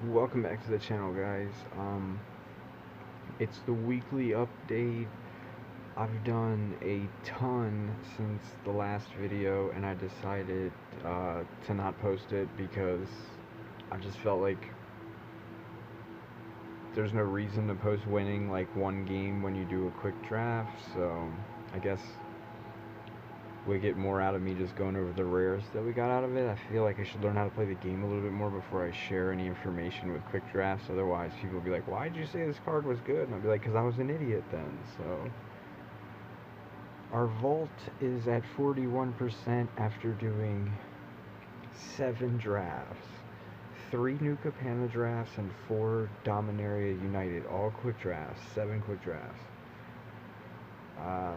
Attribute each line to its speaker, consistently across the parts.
Speaker 1: Welcome back to the channel, guys. It's the weekly update. I've done a ton since the last video, and I decided to not post it because I just felt like there's no reason to post winning like one game when you do a quick draft. So I guess we get more out of me just going over the rares that we got out of it. I feel like I should learn how to play the game a little bit more before I share any information with quick drafts. Otherwise, people will be like, "Why did you say this card was good?" And I'll be like, "Because I was an idiot then." So our vault is at 41% after doing 7 drafts. 3 New Capenna drafts and 4 Dominaria United, all quick drafts, 7 quick drafts. Uh,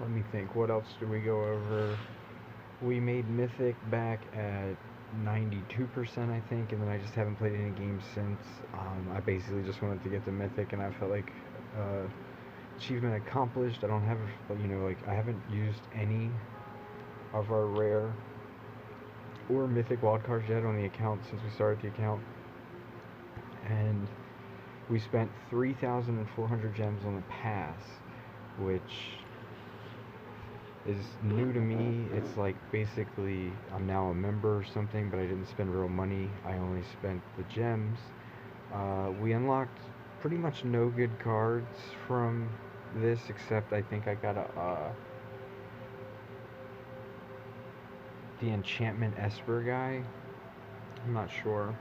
Speaker 1: Let me think, what else do we go over? We made Mythic back at 92%, I think, and then I just haven't played any games since. I basically just wanted to get the Mythic, and I felt like uh, achievement accomplished. I don't have, like, I haven't used any of our rare or Mythic wildcards yet on the account since we started the account. And we spent 3,400 gems on the pass, which is new to me. It's like basically I'm now a member or something, but I didn't spend real money. I only spent the gems. We unlocked pretty much no good cards from this, except I think I got the enchantment Esper guy. I'm not sure.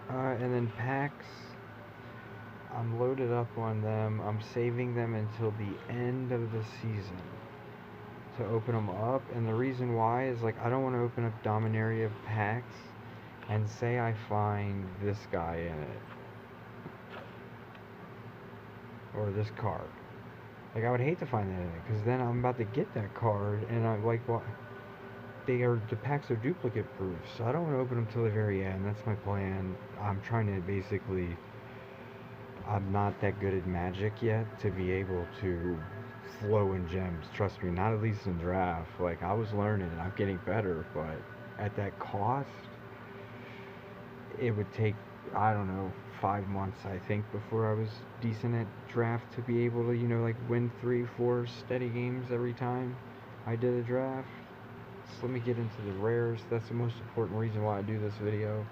Speaker 1: And then packs. I'm loaded up on them. I'm saving them until the end of the season to open them up, and the reason why is like I don't want to open up Dominaria packs and say I find this guy in it or this card. Like I would hate to find that in it because then I'm about to get that card and I'm like, well, the packs are duplicate proof, so I don't want to open them till the very end. That's my plan. I'm trying to basically. I'm not that good at Magic yet to be able to flow in gems. Trust me, not at least in draft. Like I was learning and I'm getting better, but at that cost, it would take I don't know 5 months I think before I was decent at draft to be able to like win 3, 4 steady games every time I did a draft. So let me get into the rares. That's the most important reason why I do this video.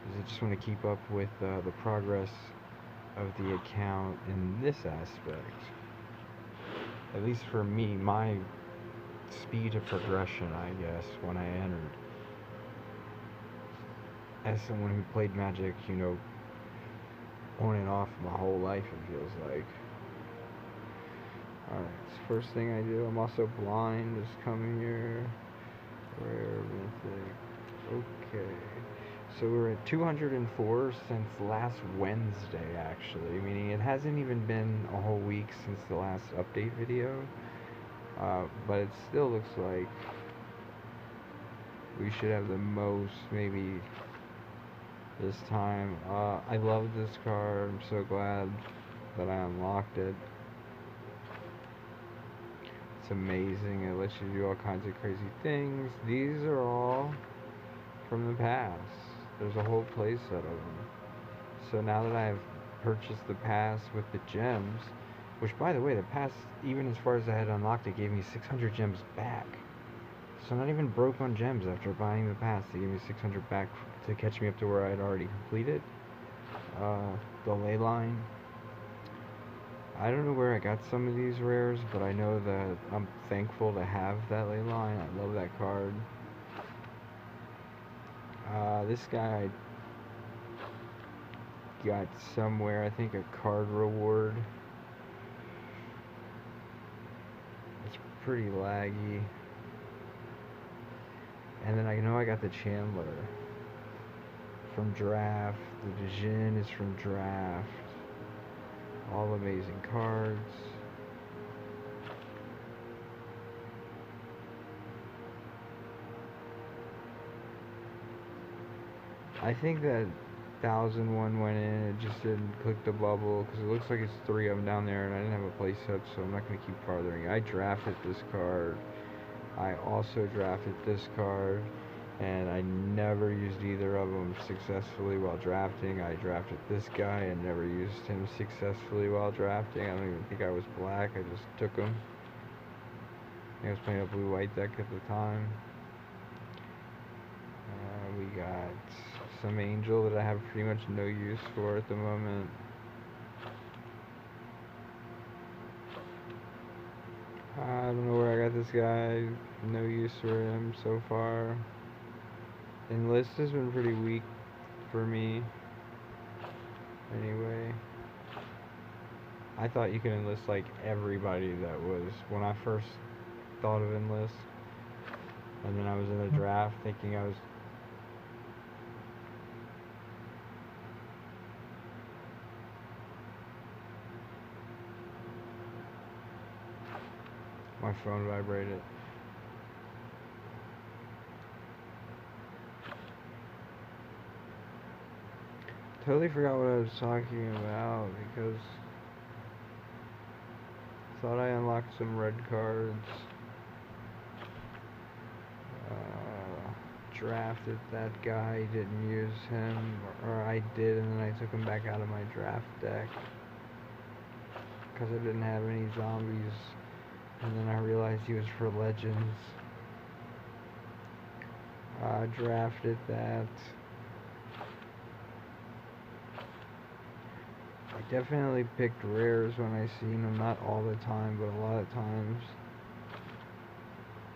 Speaker 1: Is I just want to keep up with the progress of the account in this aspect. At least for me, my speed of progression, I guess, when I entered. As someone who played Magic, on and off my whole life, it feels like. Alright, so first thing I do, I'm also blind, just come here. Rare mythic. Okay. So we're at 204 since last Wednesday, actually. Meaning it hasn't even been a whole week since the last update video. But it still looks like we should have the most, maybe, this time. I love this card. I'm so glad that I unlocked it. It's amazing. It lets you do all kinds of crazy things. These are all from the past. There's a whole playset of them. So now that I've purchased the pass with the gems, which by the way, the pass, even as far as I had unlocked it, gave me 600 gems back. So I'm not even broke on gems after buying the pass. They gave me 600 back to catch me up to where I had already completed the ley line. I don't know where I got some of these rares, but I know that I'm thankful to have that ley line. I love that card. This guy got somewhere, I think a card reward. It's pretty laggy. And then I know I got the Chandler from draft. The Djinn is from draft. All amazing cards. I think that 1001 went in, it just didn't click the bubble, because it looks like it's 3 of them down there, and I didn't have a play set, so I'm not going to keep farthering. I drafted this card. I also drafted this card. and I never used either of them successfully while drafting. I drafted this guy and never used him successfully while drafting. I don't even think I was black, I just took him. I was playing a blue-white deck at the time. We got some angel that I have pretty much no use for at the moment. I don't know where I got this guy. No use for him so far. Enlist has been pretty weak for me. Anyway, I thought you could enlist like everybody that was when I first thought of enlist. And then I was in a draft thinking I was... My phone vibrated. Totally forgot what I was talking about because I thought I unlocked some red cards. Drafted that guy, didn't use him, or I did, and then I took him back out of my draft deck because I didn't have any zombies, and then I realized he was for legends. Drafted that. I definitely picked rares when I seen them, not all the time, but a lot of times.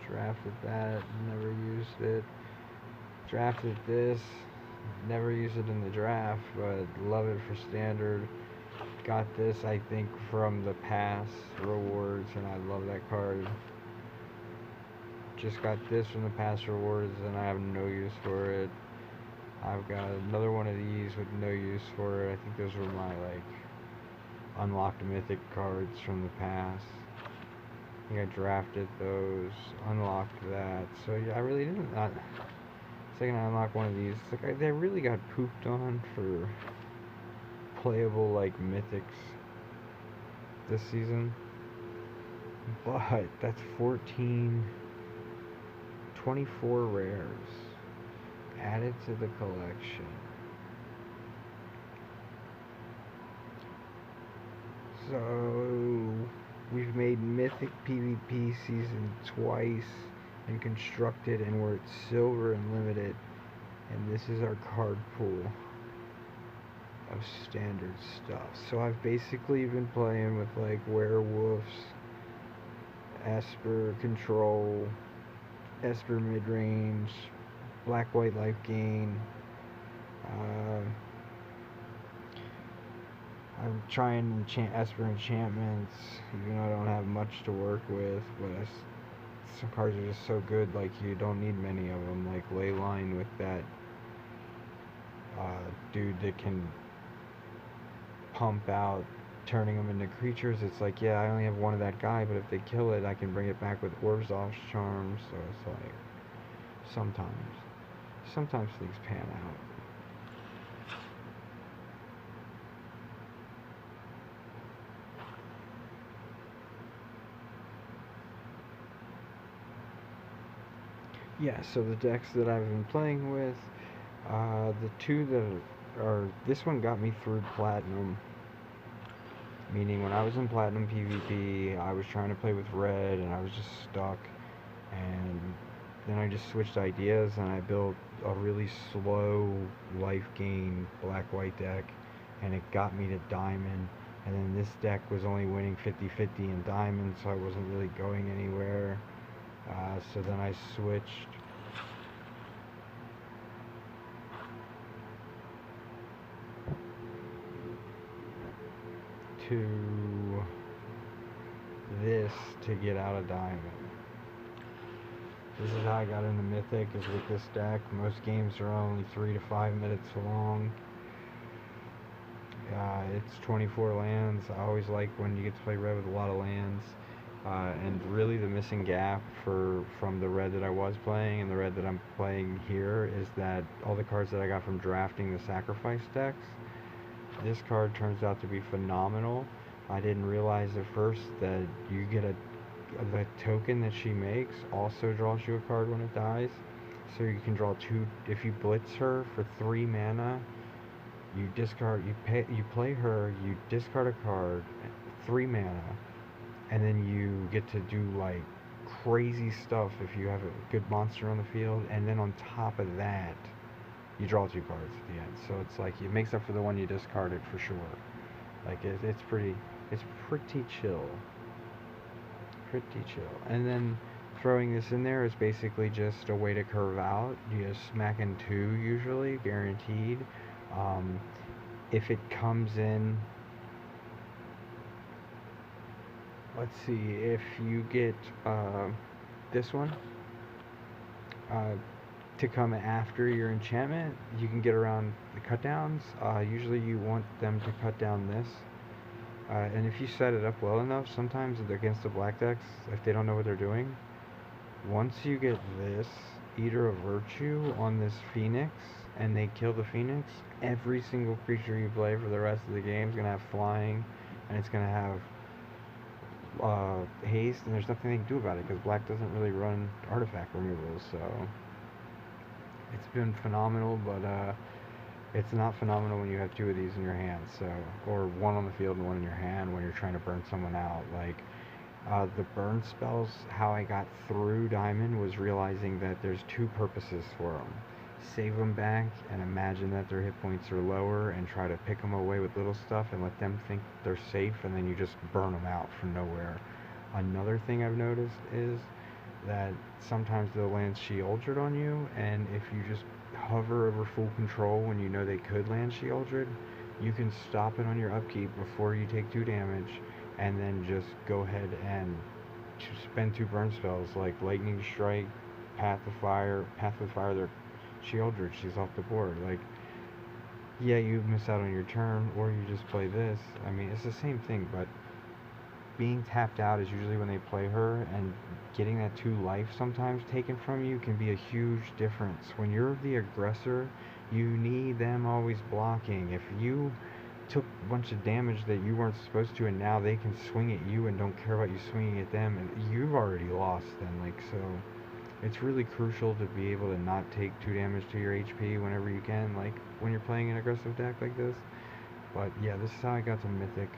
Speaker 1: Drafted that, never used it. Drafted this, never used it in the draft, but love it for standard. Got this, I think, from the pass rewards, and I love that card. Just got this from the pass rewards, and I have no use for it. I've got another one of these with no use for it. I think those were my, like, unlocked mythic cards from the past. I think I drafted those, unlocked that. So yeah, I really didn't. Second I unlock one of these, it's like they really got pooped on for playable like mythics this season. But that's 24 rares added to the collection. So we've made Mythic PvP season twice and constructed, and we're at silver and limited, and this is our card pool of standard stuff. So I've basically been playing with like werewolves, Esper control, Esper mid-range, black-white life gain. I'm trying Esper enchantments, even though I don't have much to work with, but some cards are just so good, like you don't need many of them, like Leyline with that dude that can pump out turning them into creatures. It's like, yeah, I only have one of that guy, but if they kill it, I can bring it back with Orzhov's charms. So it's like, sometimes things pan out. Yeah, so the decks that I've been playing with, the two that are, this one got me through Platinum. Meaning when I was in Platinum PvP, I was trying to play with red and I was just stuck. And then I just switched ideas and I built a really slow life gain black-white deck. And it got me to diamond. And then this deck was only winning 50-50 in diamond, so I wasn't really going anywhere. So then I switched to this to get out of diamond. This is how I got into Mythic, is with this deck. Most games are only 3 to 5 minutes long. It's 24 lands. I always like when you get to play red with a lot of lands. And really the missing gap from the red that I was playing and the red that I'm playing here is that all the cards that I got from drafting the sacrifice decks, this card turns out to be phenomenal. I didn't realize at first that you get the token that she makes also draws you a card when it dies. So you can draw 2. If you blitz her for 3 mana, you discard. You play her. You discard a card, 3 mana, and then you get to do like crazy stuff if you have a good monster on the field. And then on top of that, you draw 2 cards at the end. So it's like it makes up for the one you discarded for sure. Like it's pretty chill. Pretty chill. And then throwing this in there is basically just a way to curve out. You just smack in 2 usually, guaranteed. Um, if it comes in, let's see, if you get this one to come after your enchantment, you can get around the cut downs. Usually you want them to cut down this. And if you set it up well enough, sometimes against the black decks, if they don't know what they're doing, once you get this Eater of Virtue on this Phoenix, and they kill the Phoenix, every single creature you play for the rest of the game is going to have flying, and it's going to have haste, and there's nothing they can do about it, because black doesn't really run artifact removals, so it's been phenomenal, but it's not phenomenal when you have 2 of these in your hand, so, or 1 on the field and 1 in your hand when you're trying to burn someone out. Like, the burn spells, how I got through Diamond was realizing that there's 2 purposes for them. Save them back and imagine that their hit points are lower and try to pick them away with little stuff and let them think they're safe, and then you just burn them out from nowhere. Another thing I've noticed is that sometimes they'll land Sheoldred on you, and if you just hover over full control when you know they could land Sheoldred, you can stop it on your upkeep before you take 2 damage, and then just go ahead and spend 2 burn spells like Lightning Strike, Path of Fire, their Sheoldred, she's off the board. Like, yeah, you miss out on your turn, or you just play this. I mean, it's the same thing, but being tapped out is usually when they play her, and getting that 2 life sometimes taken from you can be a huge difference. When you're the aggressor, you need them always blocking. If you took a bunch of damage that you weren't supposed to, and now they can swing at you and don't care about you swinging at them, and you've already lost then. Like, so it's really crucial to be able to not take 2 damage to your HP whenever you can, like when you're playing an aggressive deck like this. But yeah, this is how I got to Mythic,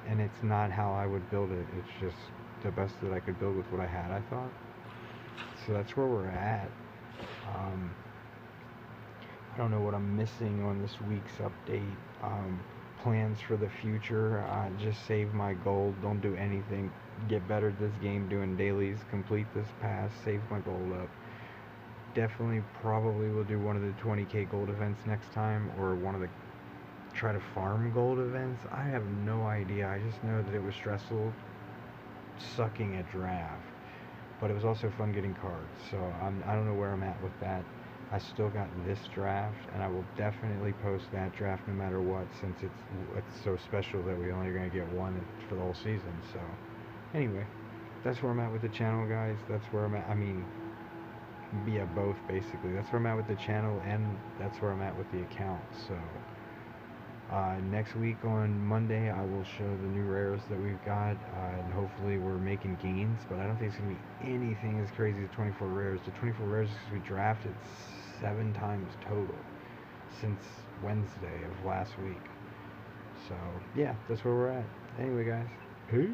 Speaker 1: and it's not how I would build it, it's just the best that I could build with what I had, I thought. So that's where we're at. I don't know what I'm missing on this week's update. Plans for the future, just save my gold, don't do anything, get better at this game doing dailies, complete this pass, save my gold up. Definitely probably will do one of the 20k gold events next time, or one of the try to farm gold events. I have no idea. I just know that it was stressful sucking at draft, but it was also fun getting cards. So I don't know where I'm at with that. I still got this draft, and I will definitely post that draft no matter what, since it's so special that we only are going to get one for the whole season. So anyway, that's where I'm at with the channel, guys. That's where I'm at. I mean, yeah, both basically. That's where I'm at with the channel, and that's where I'm at with the account. So next week on Monday, I will show the new rares that we've got, and hopefully we're making gains, but I don't think it's going to be anything as crazy as 24 rares. The 24 rares we drafted 7 times total since Wednesday of last week. So yeah, that's where we're at. Anyway, guys, peace.